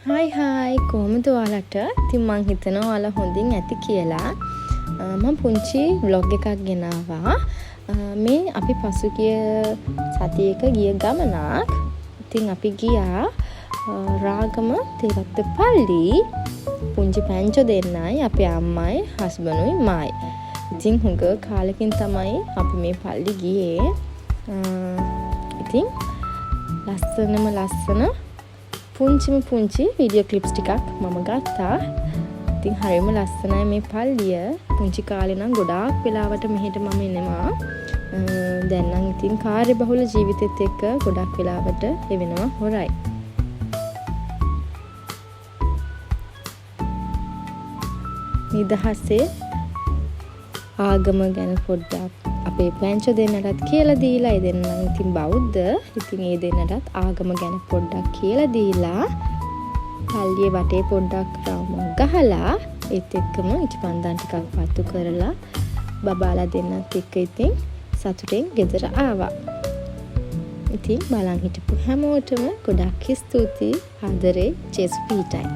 Hi කොහොමද ඔයාලට? ඉතින් මං හිතනවා ඔයාලා හොඳින් ඇති කියලා. මම පුංචි vlog එකක් ගෙනාවා. මේ අපි පසුගිය සතියක ගිය ගමනක්. ඉතින් අපි ගියා රාගම තේරක්ත පල්ලි. පුංචි පැංචෝ දෙන්නයි අපේ අම්මයි හස්බන්ඩුයි මායි. ඉතින් හුඟ කාලෙකින් තමයි අපි මේ පල්ලි ගියේ. ඉතින් ලස්සන පුංචි වීඩියෝ ක්ලිප්ස් ටිකක් මම ගත්තා. ඉතින් හරියම ලස්සනයි මේ පල්ලිය. පුංචි කාලේ නම් ගොඩාක් වෙලාවට මෙහෙට මම එනවා. දැන් නම් ඉතින් කාර්යබහුල ජීවිතෙත් එක්ක ගොඩක් වෙලාවට එවෙනවා හොරයි. නිදහසේ ආගම ගැන පොඩ්ඩක් අපේ පැංචෝ දෙන්නටත් කියලා දීලා, ඒ දෙන්නා නම් ඉතින් බෞද්ධ. ඉතින් ඒ දෙන්නටත් ආගම ගැන පොඩ්ඩක් කියලා දීලා පල්ලියේ වටේ පොඩ්ඩක් රවුමක් ගහලා ඒත් එක්කම ඉටිපන්දන් ටිකක් පත්තු කරලා බබාලා දෙන්නත් එක්ක ඉතින් සතුටෙන් ගෙදර ආවා. ඉතින් බලන් හිටපු හැමෝටම ගොඩක් ස්තුතියි. ආදරේ ජේසු පීටයි.